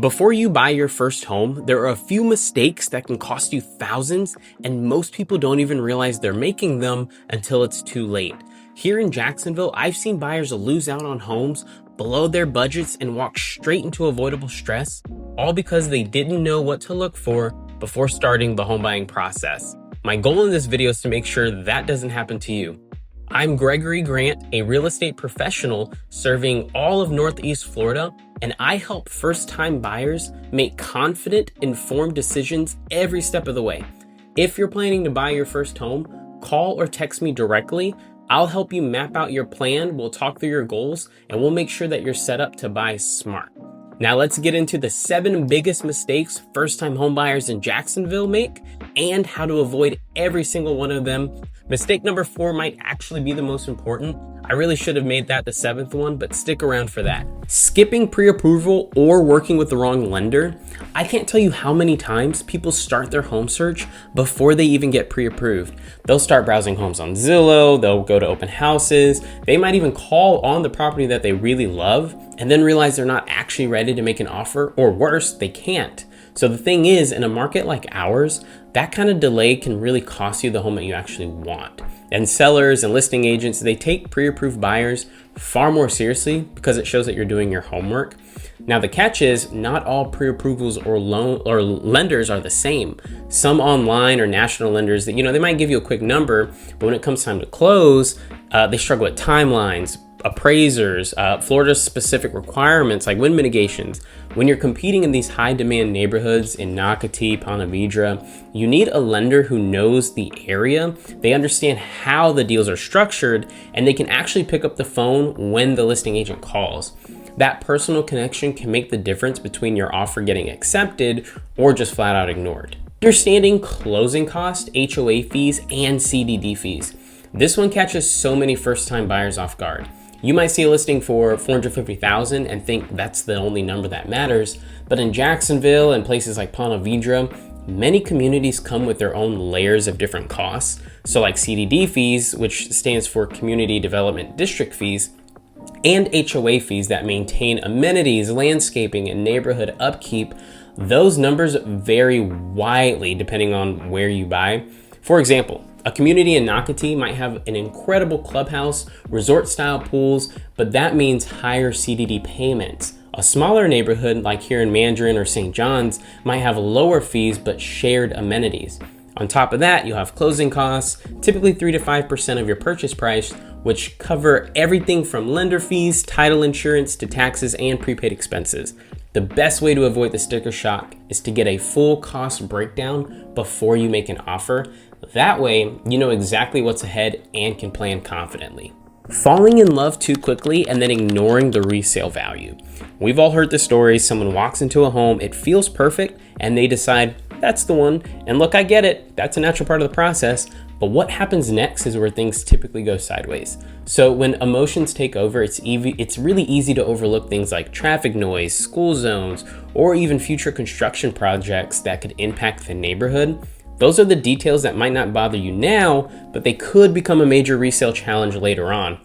Before you buy your first home, there are a few mistakes that can cost you thousands, and most people don't even realize they're making them until it's too late. Here in Jacksonville, I've seen buyers lose out on homes, blow their budgets, and walk straight into avoidable stress, all because they didn't know what to look for before starting the home buying process. My goal in this video is to make sure that doesn't happen to you. I'm Gregory Grant, a real estate professional serving all of Northeast Florida, and I help first-time buyers make confident, informed decisions every step of the way. If you're planning to buy your first home, call or text me directly. I'll help you map out your plan, we'll talk through your goals, and we'll make sure that you're set up to buy smart. Now let's get into the 7 biggest mistakes first-time homebuyers in Jacksonville make and how to avoid every single one of them. Mistake number 4 might actually be the most important. I really should have made that the 7th one, but stick around for that. Skipping pre-approval or working with the wrong lender. I can't tell you how many times people start their home search before they even get pre-approved. They'll start browsing homes on Zillow, they'll go to open houses, they might even call on the property that they really love and then realize they're not actually ready to make an offer, or worse, they can't. So the thing is, in a market like ours, that kind of delay can really cost you the home that you actually want. And sellers and listing agents, they take pre-approved buyers far more seriously because it shows that you're doing your homework. Now the catch is, not all pre-approvals or lenders are the same. Some online or national lenders that, they might give you a quick number, but when it comes time to close, they struggle with timelines, appraisers, Florida's specific requirements like wind mitigations. When you're competing in these high demand neighborhoods in Nocatee, Ponte Vedra, you need a lender who knows the area. They understand how the deals are structured, and they can actually pick up the phone when the listing agent calls. That personal connection can make the difference between your offer getting accepted or just flat out ignored. Understanding closing costs, HOA fees, and CDD fees. This one catches so many first-time buyers off guard. You might see a listing for $450,000 and think that's the only number that matters, but in Jacksonville and places like Ponte Vedra, many communities come with their own layers of different costs. So like CDD fees, which stands for Community Development District fees, and HOA fees that maintain amenities, landscaping, and neighborhood upkeep. Those numbers vary widely depending on where you buy. For example, a community in Nocatee might have an incredible clubhouse, resort-style pools, but that means higher CDD payments. A smaller neighborhood like here in Mandarin or St. John's might have lower fees but shared amenities. On top of that, you'll have closing costs, typically 3 to 5% of your purchase price, which cover everything from lender fees, title insurance, to taxes and prepaid expenses. The best way to avoid the sticker shock is to get a full cost breakdown before you make an offer. That way, you know exactly what's ahead and can plan confidently. Falling in love too quickly and then ignoring the resale value. We've all heard the story. Someone walks into a home, it feels perfect, and they decide, that's the one. And look, I get it. That's a natural part of the process. But what happens next is where things typically go sideways. So when emotions take over, it's really easy to overlook things like traffic noise, school zones, or even future construction projects that could impact the neighborhood. Those are the details that might not bother you now, but they could become a major resale challenge later on.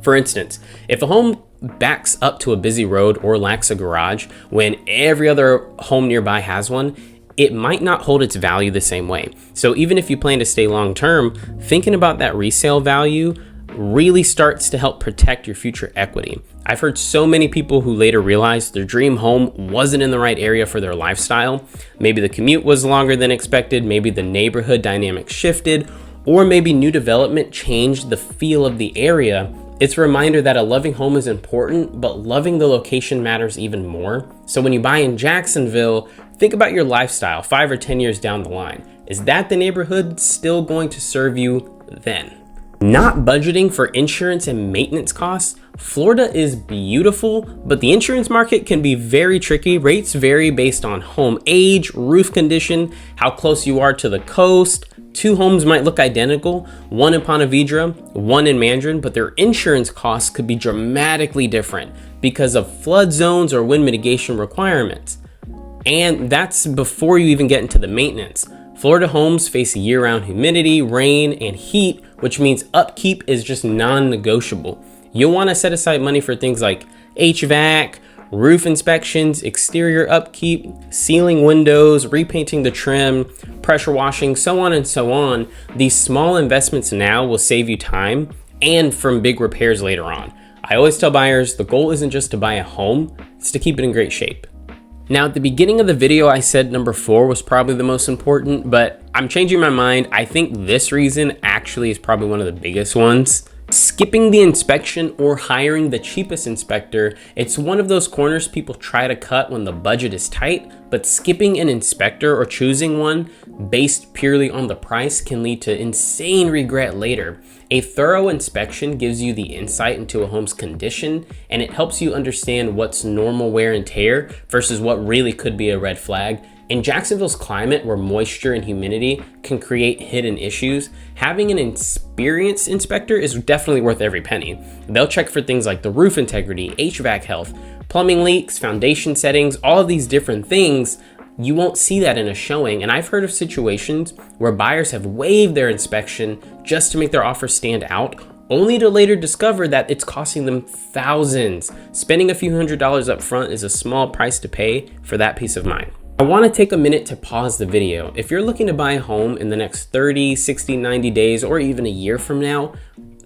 For instance, if a home backs up to a busy road or lacks a garage when every other home nearby has one, it might not hold its value the same way. So even if you plan to stay long term, thinking about that resale value really starts to help protect your future equity. I've heard so many people who later realized their dream home wasn't in the right area for their lifestyle. Maybe the commute was longer than expected, maybe the neighborhood dynamic shifted, or maybe new development changed the feel of the area. It's a reminder that a loving home is important, but loving the location matters even more. So when you buy in Jacksonville, think about your lifestyle 5 or 10 years down the line. Is that the neighborhood still going to serve you then? Not budgeting for insurance and maintenance costs. Florida is beautiful, but the insurance market can be very tricky. Rates vary based on home age, roof condition, how close you are to the coast. 2 homes might look identical, one in Ponte Vedra, one in Mandarin, but their insurance costs could be dramatically different because of flood zones or wind mitigation requirements. And that's before you even get into the maintenance. Florida homes face year-round humidity, rain, and heat, which means upkeep is just non-negotiable. You'll want to set aside money for things like HVAC, roof inspections, exterior upkeep, sealing windows, repainting the trim, pressure washing, so on and so on. These small investments now will save you time and from big repairs later on. I always tell buyers the goal isn't just to buy a home, it's to keep it in great shape. Now, at the beginning of the video, I said number 4 was probably the most important, but I'm changing my mind. I think this reason actually is probably one of the biggest ones. Skipping the inspection or hiring the cheapest inspector, it's one of those corners people try to cut when the budget is tight, but skipping an inspector or choosing one based purely on the price can lead to insane regret later. A thorough inspection gives you the insight into a home's condition, and it helps you understand what's normal wear and tear versus what really could be a red flag. In Jacksonville's climate, where moisture and humidity can create hidden issues, having an experienced inspector is definitely worth every penny. They'll check for things like the roof integrity, HVAC health, plumbing leaks, foundation settings, all of these different things. You won't see that in a showing, and I've heard of situations where buyers have waived their inspection just to make their offer stand out, only to later discover that it's costing them thousands. Spending a few $100s up front is a small price to pay for that peace of mind. I want to take a minute to pause the video. If you're looking to buy a home in the next 30, 60, 90 days, or even a year from now,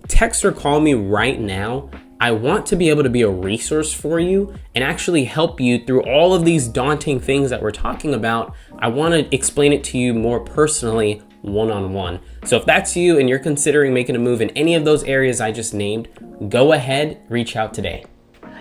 text or call me right now. I want to be able to be a resource for you and actually help you through all of these daunting things that we're talking about. I want to explain it to you more personally, one-on-one. So if that's you and you're considering making a move in any of those areas I just named, go ahead, reach out today.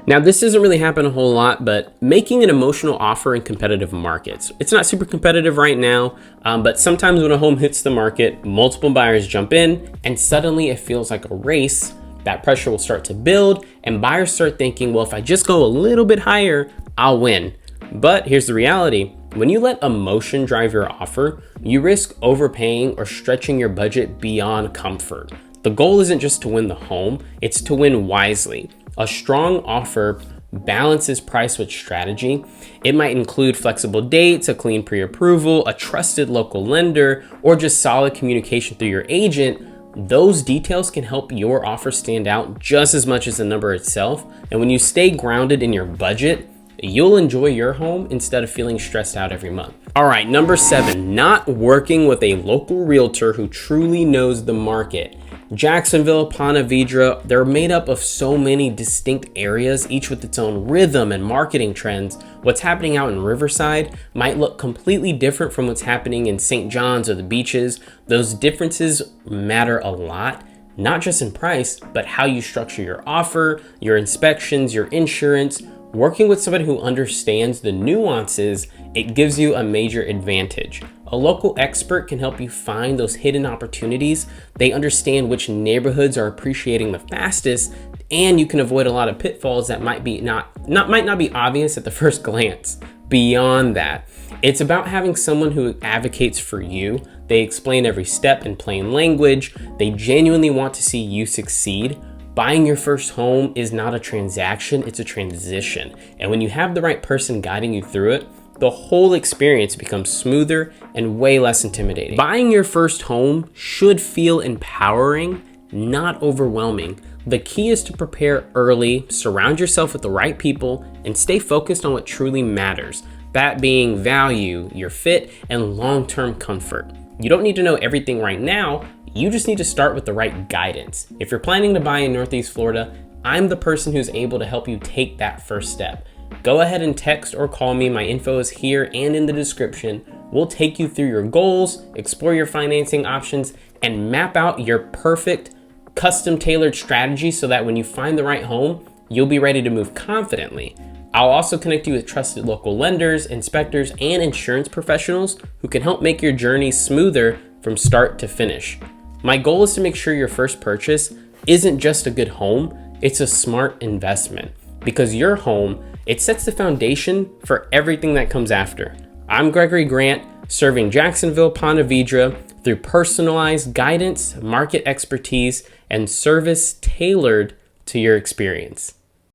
Now, this doesn't really happen a whole lot, but making an emotional offer in competitive markets. It's not super competitive right now, but sometimes when a home hits the market, multiple buyers jump in and suddenly it feels like a race. That pressure will start to build and buyers start thinking, well, if I just go a little bit higher, I'll win. But here's the reality. When you let emotion drive your offer, you risk overpaying or stretching your budget beyond comfort. The goal isn't just to win the home, it's to win wisely. A strong offer balances price with strategy. It might include flexible dates, a clean pre-approval, a trusted local lender, or just solid communication through your agent. Those details can help your offer stand out just as much as the number itself. And when you stay grounded in your budget, you'll enjoy your home instead of feeling stressed out every month. All right, number 7, not working with a local realtor who truly knows the market. Jacksonville, Ponte Vedra, they're made up of so many distinct areas, each with its own rhythm and marketing trends. What's happening out in Riverside might look completely different from what's happening in St. John's or the beaches. Those differences matter a lot, not just in price, but how you structure your offer, your inspections, your insurance. Working with somebody who understands the nuances, it gives you a major advantage. A local expert can help you find those hidden opportunities. They understand which neighborhoods are appreciating the fastest, and you can avoid a lot of pitfalls that might not be obvious at the first glance. Beyond that, it's about having someone who advocates for you. They explain every step in plain language. They genuinely want to see you succeed. Buying your first home is not a transaction, it's a transition. And when you have the right person guiding you through it, the whole experience becomes smoother and way less intimidating. Buying your first home should feel empowering, not overwhelming. The key is to prepare early, surround yourself with the right people, and stay focused on what truly matters. That being value, your fit, and long-term comfort. You don't need to know everything right now, you just need to start with the right guidance. If you're planning to buy in Northeast Florida, I'm the person who's able to help you take that first step. Go ahead and text or call me. My info is here and in the description. We'll take you through your goals, explore your financing options, and map out your perfect custom tailored strategy so that when you find the right home, you'll be ready to move confidently. I'll also connect you with trusted local lenders, inspectors, and insurance professionals who can help make your journey smoother from start to finish. My goal is to make sure your first purchase isn't just a good home, it's a smart investment. Because your home, it sets the foundation for everything that comes after. I'm Gregory Grant, serving Jacksonville, Ponte Vedra through personalized guidance, market expertise, and service tailored to your experience.